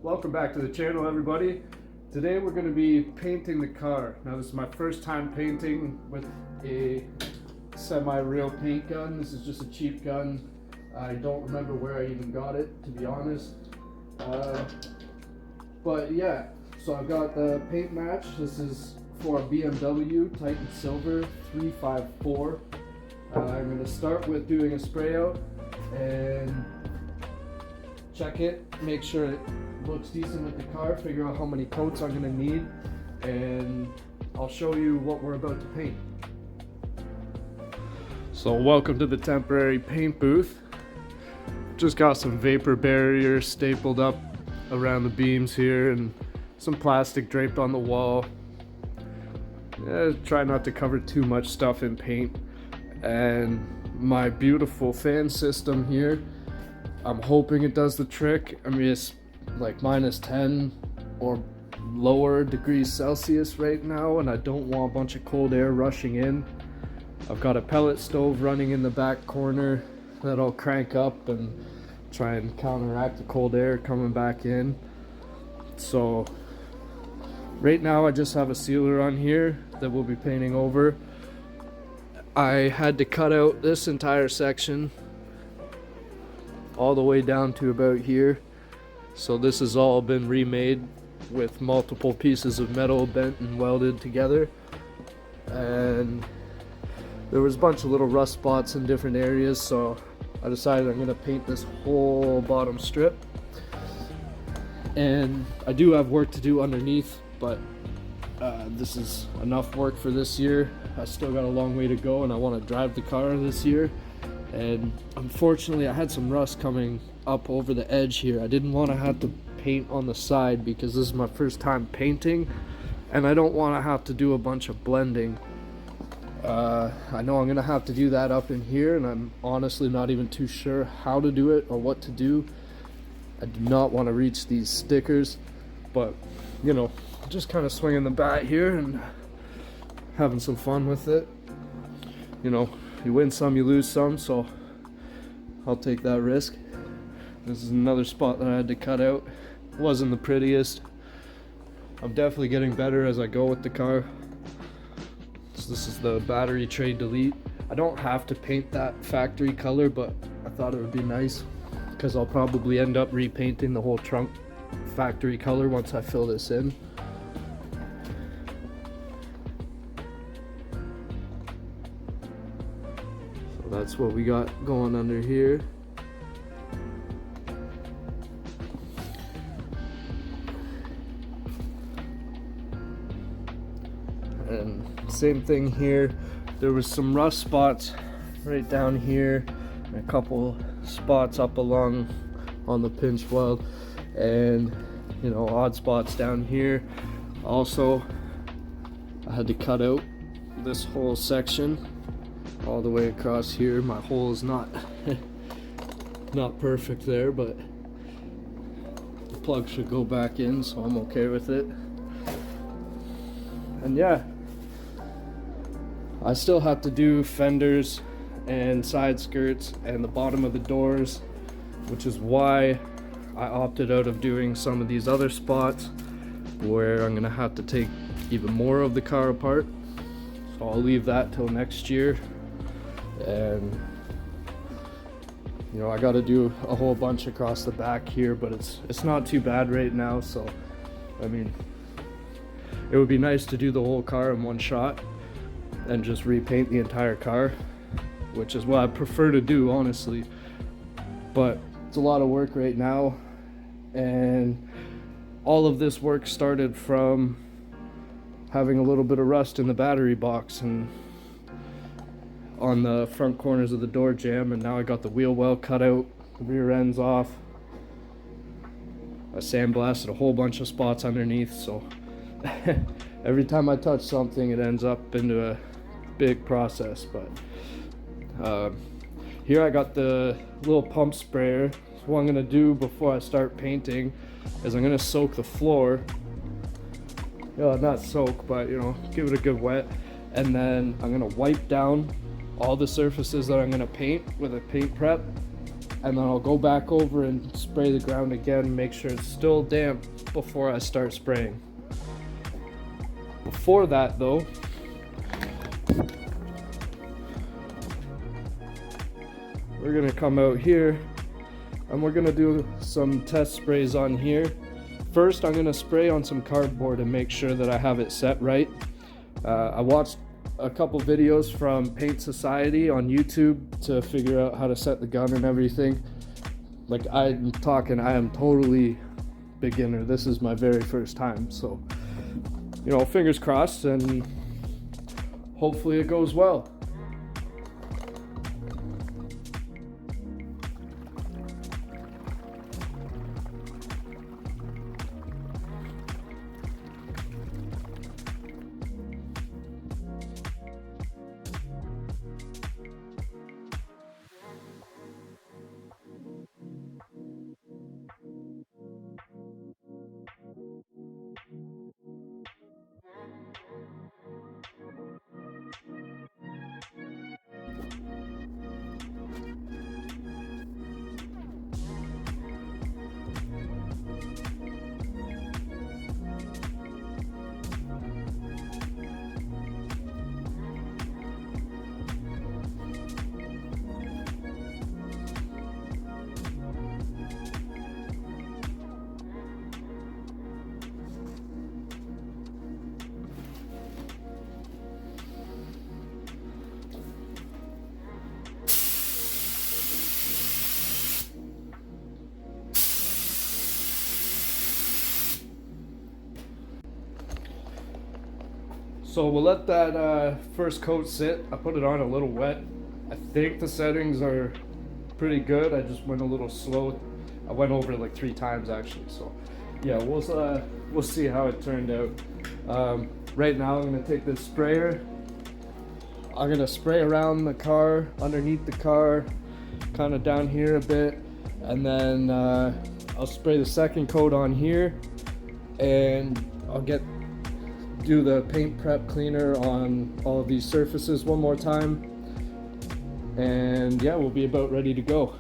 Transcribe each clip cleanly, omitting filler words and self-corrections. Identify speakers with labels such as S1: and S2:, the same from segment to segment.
S1: Welcome back to the channel, everybody. Today we're going to be painting the car. Now this is my first time painting with a semi-real paint gun. This is just a cheap gun. I don't remember where I even got it, to be honest. But yeah, so I've got the paint match. This is for a BMW Titan Silver 354. I'm going to start with doing a spray out and check it, make sure it looks decent with the car, figure out how many coats I'm going to need, and I'll show you what we're about to paint. So welcome to the temporary paint booth. Just got some vapor barrier stapled up around the beams here and some plastic draped on the wall. Try not to cover too much stuff in paint. And my beautiful fan system here, I'm hoping it does the trick. I mean, it's like -10 or lower degrees Celsius right now, and I don't want a bunch of cold air rushing in. I've got a pellet stove running in the back corner that I'll crank up and try and counteract the cold air coming back in. So right now I just have a sealer on here that we'll be painting over. I had to cut out this entire section all the way down to about here. So this has all been remade with multiple pieces of metal bent and welded together. And there was a bunch of little rust spots in different areas, so I decided I'm gonna paint this whole bottom strip. And I do have work to do underneath, but this is enough work for this year. I still got a long way to go, and I want to drive the car this year. And unfortunately I had some rust coming up over the edge here. I didn't want to have to paint on the side because this is my first time painting, and I don't want to have to do a bunch of blending. I know I'm gonna have to do that up in here, and I'm honestly not even too sure how to do it or what to do. I do not want to reach these stickers, but you know, just kind of swinging the bat here and having some fun with it. You know, you win some, you lose some, so I'll take that risk. This is another spot that I had to cut out. Wasn't the prettiest. I'm definitely getting better as I go with the car. So this is the battery tray delete. I don't have to paint that factory color, but I thought it would be nice because I'll probably end up repainting the whole trunk factory color once I fill this in. So that's what we got going under here. And same thing here. There was some rust spots right down here, and a couple spots up along on the pinch weld, and you know, odd spots down here. Also, I had to cut out this whole section all the way across here. My hole is not not perfect there, but the plug should go back in, so I'm okay with it. And yeah, I still have to do fenders and side skirts and the bottom of the doors, which is why I opted out of doing some of these other spots where I'm gonna have to take even more of the car apart. So I'll leave that till next year. And you know, I got to do a whole bunch across the back here, but it's not too bad right now. So I mean, it would be nice to do the whole car in one shot and just repaint the entire car, which is what I prefer to do, honestly. But it's a lot of work right now, and all of this work started from having a little bit of rust in the battery box and on the front corners of the door jamb, and now I got the wheel well cut out, the rear end's off. I sandblasted a whole bunch of spots underneath, so every time I touch something it ends up into a big process. But here I got the little pump sprayer. So what I'm gonna do before I start painting is I'm gonna soak the floor. Not soak, but you know, give it a good wet, and then I'm gonna wipe down all the surfaces that I'm gonna paint with a paint prep, and then I'll go back over and spray the ground again, make sure it's still damp before I start spraying. Before that though, we're gonna come out here and we're gonna do some test sprays on here. First, I'm gonna spray on some cardboard and make sure that I have it set right. I watched a couple videos from Paint Society on YouTube to figure out how to set the gun and everything. Like, I'm talking, I am totally beginner. This is my very first time, so, you know, fingers crossed, and hopefully it goes well. So we'll let that first coat sit. I put it on a little wet. I think the settings are pretty good. I just went a little slow. I went over it like 3 times actually. So yeah, we'll see how it turned out. Right now I'm gonna take this sprayer. I'm gonna spray around the car, underneath the car, kind of down here a bit, and then I'll spray the second coat on here, and I'll do the paint prep cleaner on all of these surfaces one more time, and yeah, we'll be about ready to go.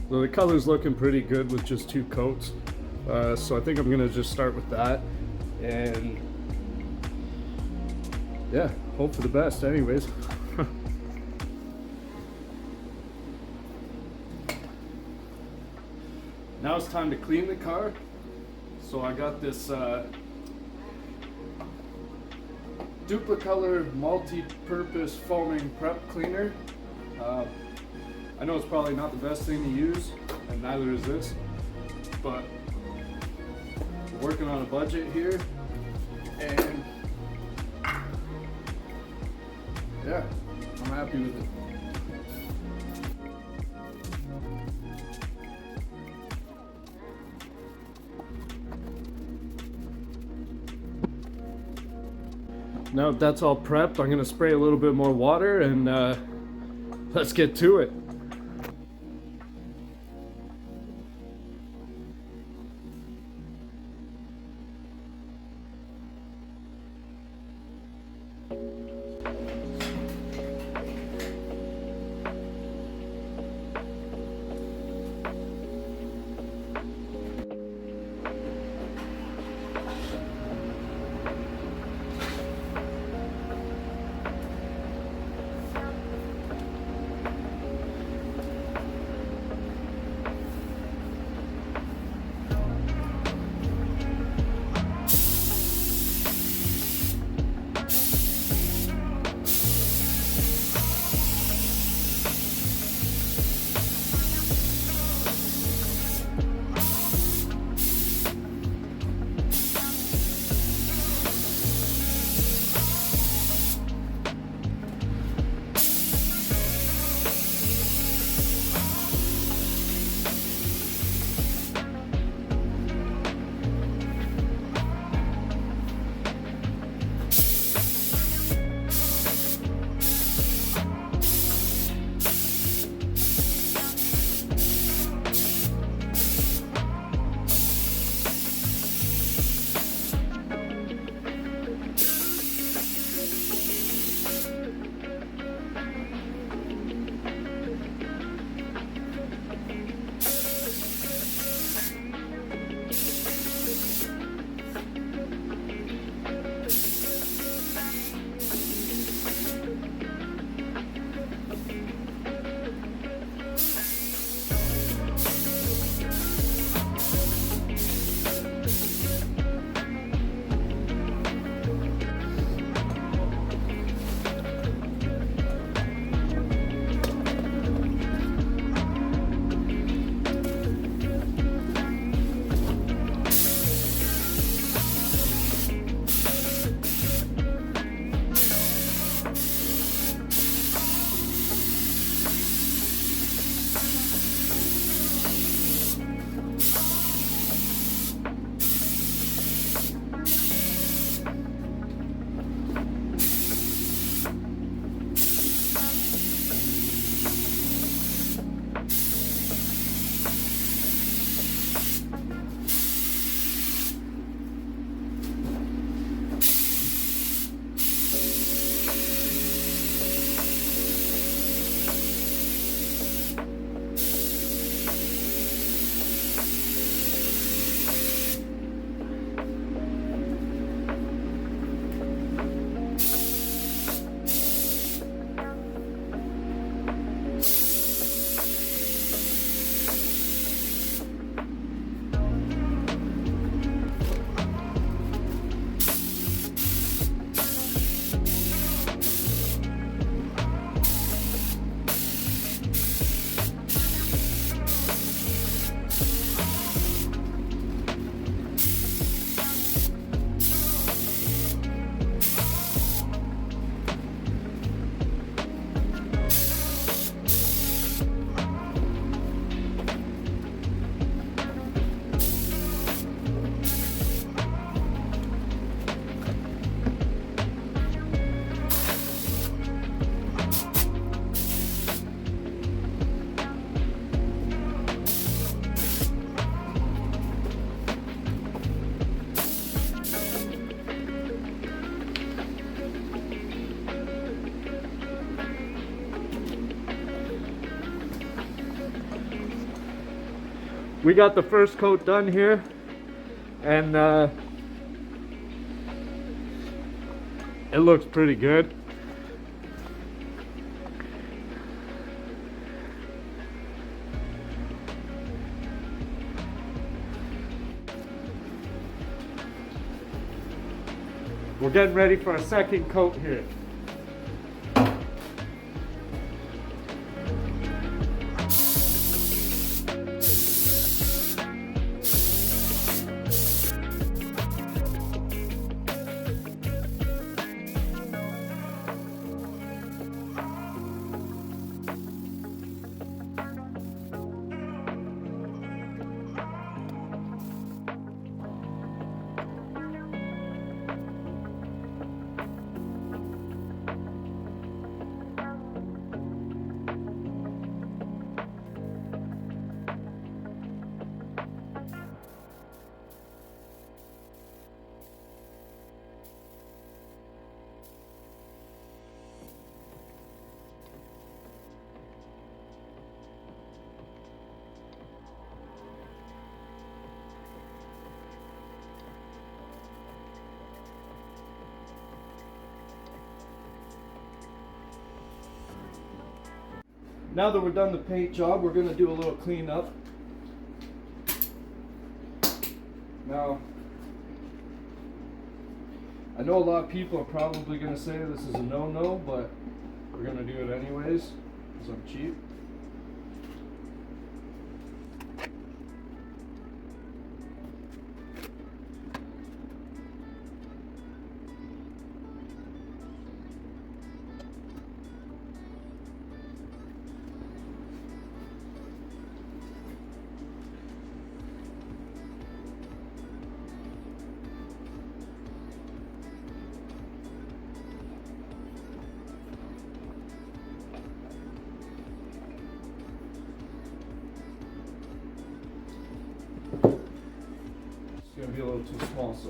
S1: So the color's looking pretty good with just 2 coats. So I think I'm gonna just start with that, and yeah, hope for the best anyways. Now it's time to clean the car. So I got this Duplicolor multi-purpose foaming prep cleaner. I know it's probably not the best thing to use, and neither is this, but we're working on a budget here, and yeah, I'm happy with it. Now that that's all prepped, I'm gonna spray a little bit more water, and let's get to it. we got the first coat done here, and it looks pretty good. We're getting ready for a second coat here. Now that we're done the paint job, we're going to do a little cleanup. Now, I know a lot of people are probably going to say this is a no-no, but we're going to do it anyways, because I'm cheap. Gonna be a little too small, so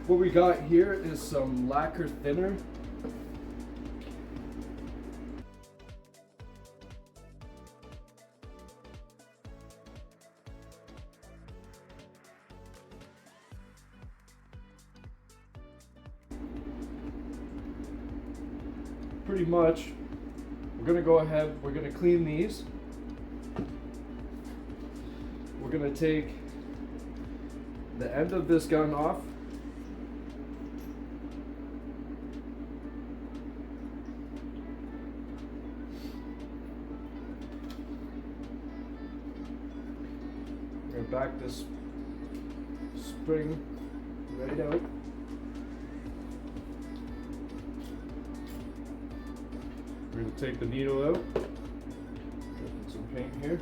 S1: what we got here is some lacquer thinner. Pretty much, we're gonna go ahead, we're gonna clean these. We're gonna take the end of this gun off. We're going to back this spring right out. We're going to take the needle out. Put some paint here.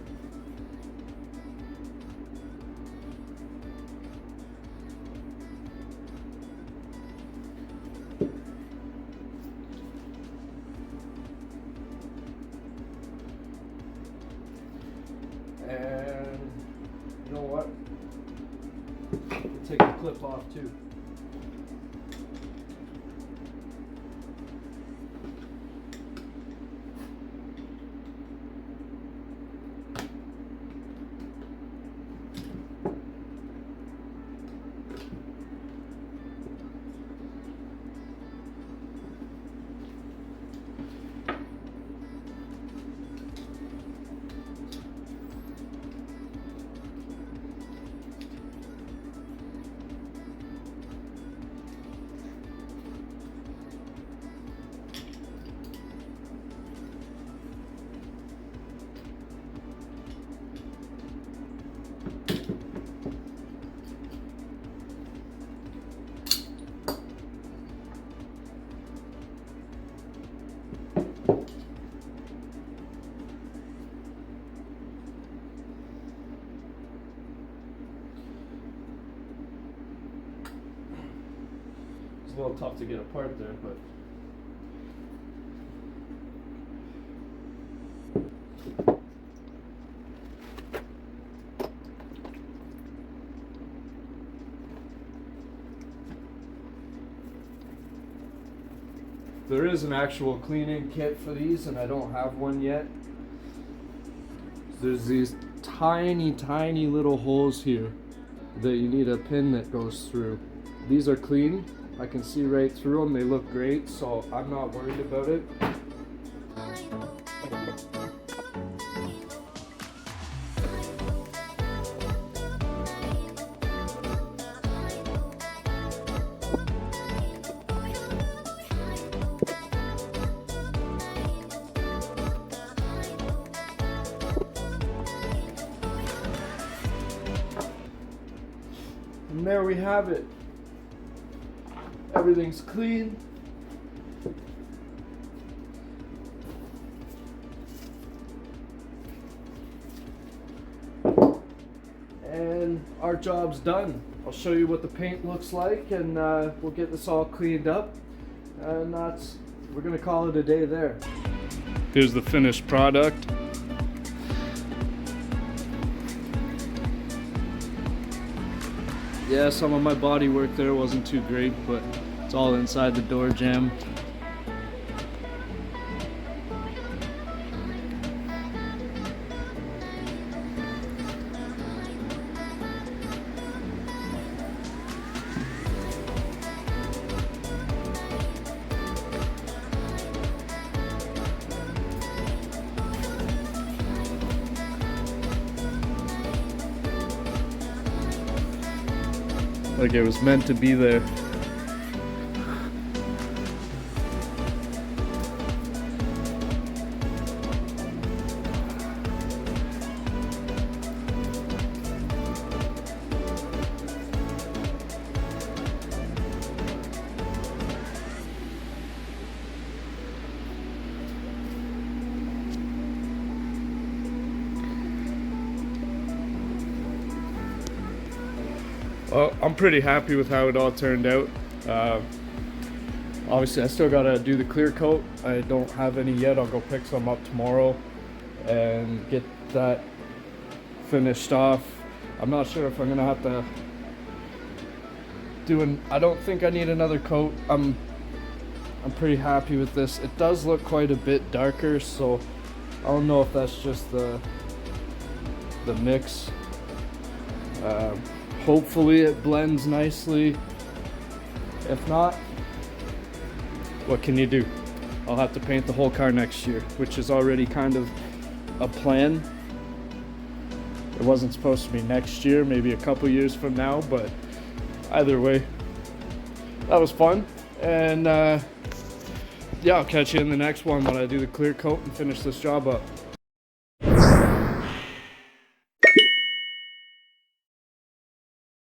S1: And you know what? We'll take the clip off too. It's a little tough to get apart there, but there is an actual cleaning kit for these, and I don't have one yet. There's these tiny little holes here that you need a pin that goes through. These are clean. I can see right through them. They look great, so I'm not worried about it. And there we have it. Everything's clean. And our job's done. I'll show you what the paint looks like, and we'll get this all cleaned up. And we're gonna call it a day there. Here's the finished product. Yeah, some of my body work there wasn't too great, but it's all inside the door jamb. Like it was meant to be there. Well, I'm pretty happy with how it all turned out. Obviously I still gotta do the clear coat. I don't have any yet. I'll go pick some up tomorrow and get that finished off. I'm not sure if I'm gonna have to I don't think I need another coat. I'm pretty happy with this. It does look quite a bit darker, so I don't know if that's just the mix. Hopefully it blends nicely. If not, what can you do? I'll have to paint the whole car next year, which is already kind of a plan. It wasn't supposed to be next year, maybe a couple years from now, but either way, that was fun. And yeah, I'll catch you in the next one when I do the clear coat and finish this job up.